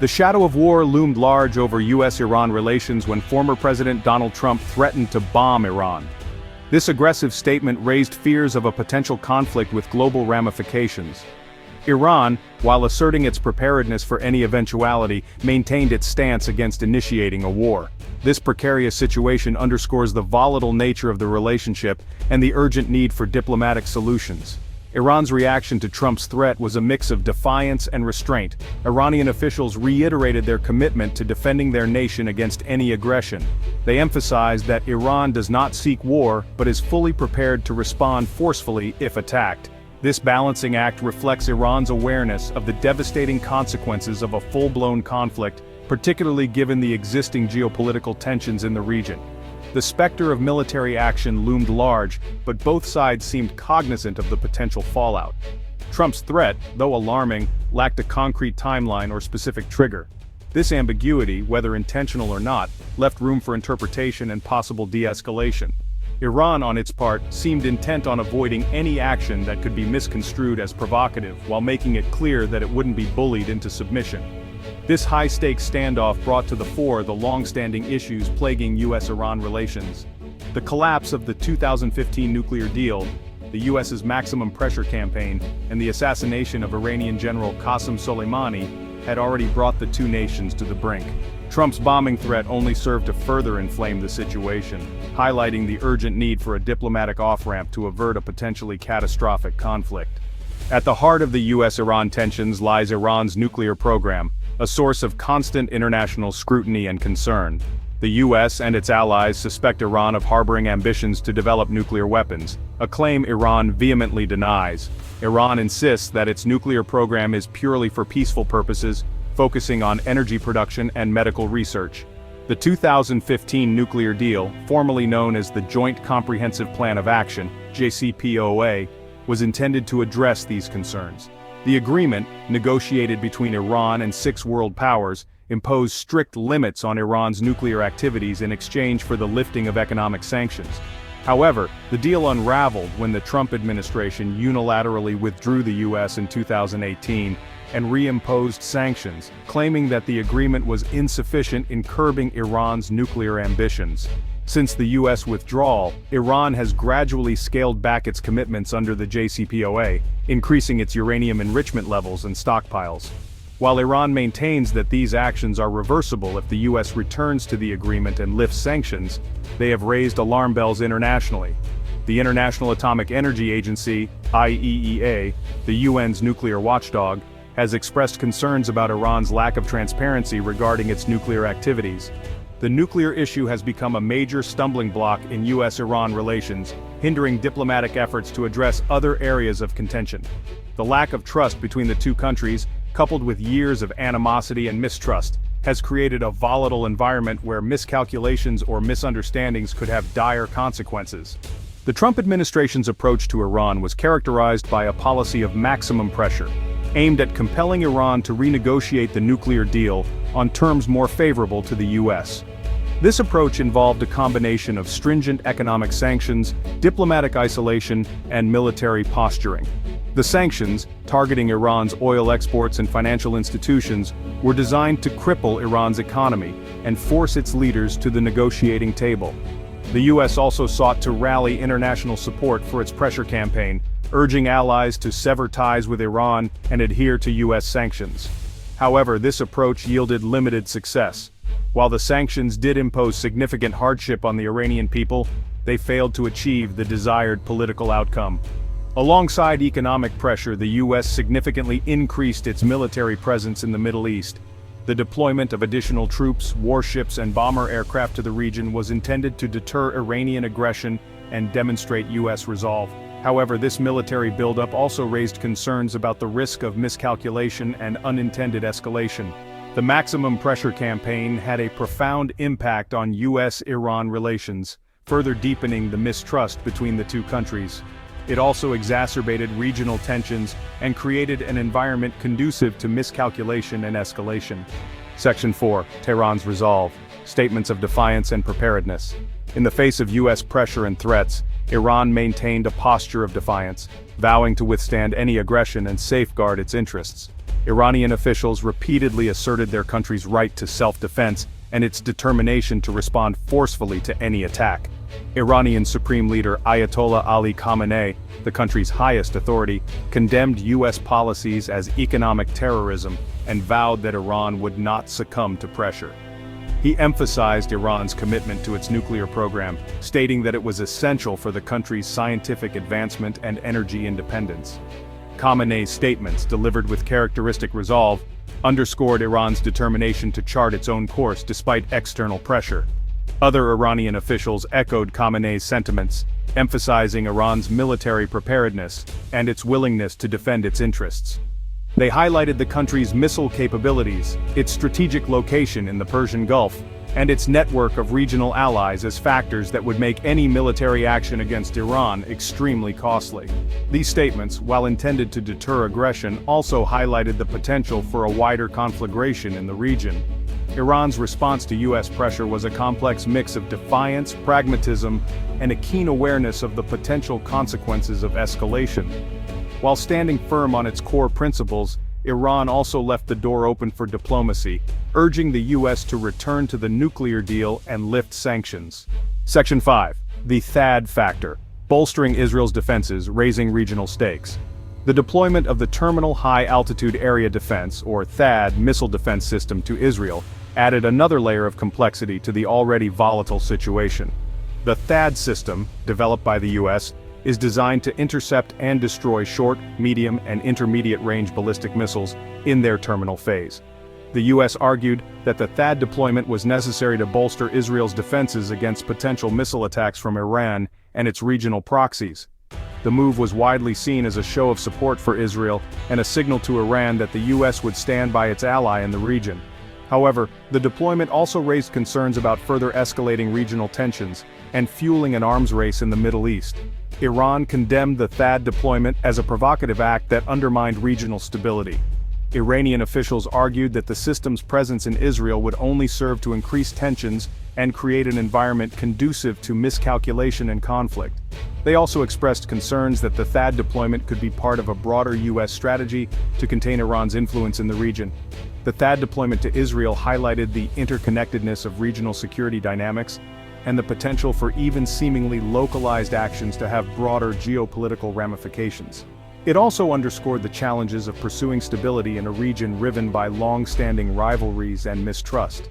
The shadow of war loomed large over US-Iran relations when former President Donald Trump threatened to bomb Iran. This aggressive statement raised fears of a potential conflict with global ramifications. Iran, while asserting its preparedness for any eventuality, maintained its stance against initiating a war. This precarious situation underscores the volatile nature of the relationship and the urgent need for diplomatic solutions. Iran's reaction to Trump's threat was a mix of defiance and restraint. Iranian officials reiterated their commitment to defending their nation against any aggression. They emphasized that Iran does not seek war but is fully prepared to respond forcefully if attacked. This balancing act reflects Iran's awareness of the devastating consequences of a full-blown conflict, particularly given the existing geopolitical tensions in the region. The specter of military action loomed large, but both sides seemed cognizant of the potential fallout. Trump's threat, though alarming, lacked a concrete timeline or specific trigger. This ambiguity, whether intentional or not, left room for interpretation and possible de-escalation. Iran, on its part, seemed intent on avoiding any action that could be misconstrued as provocative, while making it clear that it wouldn't be bullied into submission. This high-stakes standoff brought to the fore the long-standing issues plaguing US-Iran relations. The collapse of the 2015 nuclear deal, the US's maximum pressure campaign, and the assassination of Iranian General Qasem Soleimani had already brought the two nations to the brink. Trump's bombing threat only served to further inflame the situation, highlighting the urgent need for a diplomatic off-ramp to avert a potentially catastrophic conflict. At the heart of the US-Iran tensions lies Iran's nuclear program, a source of constant international scrutiny and concern. The US and its allies suspect Iran of harboring ambitions to develop nuclear weapons, a claim Iran vehemently denies. Iran insists that its nuclear program is purely for peaceful purposes, focusing on energy production and medical research. The 2015 nuclear deal, formerly known as the Joint Comprehensive Plan of Action, JCPOA, was intended to address these concerns. The agreement, negotiated between Iran and 6 world powers, imposed strict limits on Iran's nuclear activities in exchange for the lifting of economic sanctions. However, the deal unraveled when the Trump administration unilaterally withdrew the US in 2018 and reimposed sanctions, claiming that the agreement was insufficient in curbing Iran's nuclear ambitions. Since the US withdrawal, Iran has gradually scaled back its commitments under the JCPOA, increasing its uranium enrichment levels and stockpiles. While Iran maintains that these actions are reversible if the US returns to the agreement and lifts sanctions, they have raised alarm bells internationally. The International Atomic Energy Agency, IAEA, the UN's nuclear watchdog, has expressed concerns about Iran's lack of transparency regarding its nuclear activities. The nuclear issue has become a major stumbling block in US-Iran relations, hindering diplomatic efforts to address other areas of contention. The lack of trust between the two countries, coupled with years of animosity and mistrust, has created a volatile environment where miscalculations or misunderstandings could have dire consequences. The Trump administration's approach to Iran was characterized by a policy of maximum pressure, aimed at compelling Iran to renegotiate the nuclear deal on terms more favorable to the US. This approach involved a combination of stringent economic sanctions, diplomatic isolation, and military posturing. The sanctions, targeting Iran's oil exports and financial institutions, were designed to cripple Iran's economy and force its leaders to the negotiating table. The US also sought to rally international support for its pressure campaign, urging allies to sever ties with Iran and adhere to US sanctions. However, this approach yielded limited success. While the sanctions did impose significant hardship on the Iranian people, they failed to achieve the desired political outcome. Alongside economic pressure, the US significantly increased its military presence in the Middle East. The deployment of additional troops, warships, and bomber aircraft to the region was intended to deter Iranian aggression and demonstrate US resolve. However, this military buildup also raised concerns about the risk of miscalculation and unintended escalation. The maximum pressure campaign had a profound impact on US-Iran relations, further deepening the mistrust between the two countries. It also exacerbated regional tensions and created an environment conducive to miscalculation and escalation. Section 4, Tehran's resolve, statements of defiance and preparedness. In the face of US pressure and threats, Iran maintained a posture of defiance, vowing to withstand any aggression and safeguard its interests. Iranian officials repeatedly asserted their country's right to self-defense and its determination to respond forcefully to any attack. Iranian Supreme Leader Ayatollah Ali Khamenei, the country's highest authority, condemned U.S. policies as economic terrorism and vowed that Iran would not succumb to pressure. He emphasized Iran's commitment to its nuclear program, stating that it was essential for the country's scientific advancement and energy independence. Khamenei's statements, delivered with characteristic resolve, underscored Iran's determination to chart its own course despite external pressure. Other Iranian officials echoed Khamenei's sentiments, emphasizing Iran's military preparedness and its willingness to defend its interests. They highlighted the country's missile capabilities, its strategic location in the Persian Gulf, and its network of regional allies as factors that would make any military action against Iran extremely costly. These statements, while intended to deter aggression, also highlighted the potential for a wider conflagration in the region. Iran's response to U.S. pressure was a complex mix of defiance, pragmatism, and a keen awareness of the potential consequences of escalation. While standing firm on its core principles, Iran also left the door open for diplomacy, urging the U.S. to return to the nuclear deal and lift sanctions. Section 5. The THAAD factor. Bolstering Israel's defenses, raising regional stakes. The deployment of the Terminal High Altitude Area Defense, or THAAD, missile defense system to Israel added another layer of complexity to the already volatile situation. The THAAD system, developed by the U.S., is designed to intercept and destroy short, medium, and intermediate-range ballistic missiles in their terminal phase. The U.S. argued that the THAAD deployment was necessary to bolster Israel's defenses against potential missile attacks from Iran and its regional proxies. The move was widely seen as a show of support for Israel and a signal to Iran that the U.S. would stand by its ally in the region. However, the deployment also raised concerns about further escalating regional tensions and fueling an arms race in the Middle East. Iran condemned the THAAD deployment as a provocative act that undermined regional stability. Iranian officials argued that the system's presence in Israel would only serve to increase tensions and create an environment conducive to miscalculation and conflict. They also expressed concerns that the THAAD deployment could be part of a broader U.S. strategy to contain Iran's influence in the region. The THAAD deployment to Israel highlighted the interconnectedness of regional security dynamics and the potential for even seemingly localized actions to have broader geopolitical ramifications. It also underscored the challenges of pursuing stability in a region riven by long-standing rivalries and mistrust.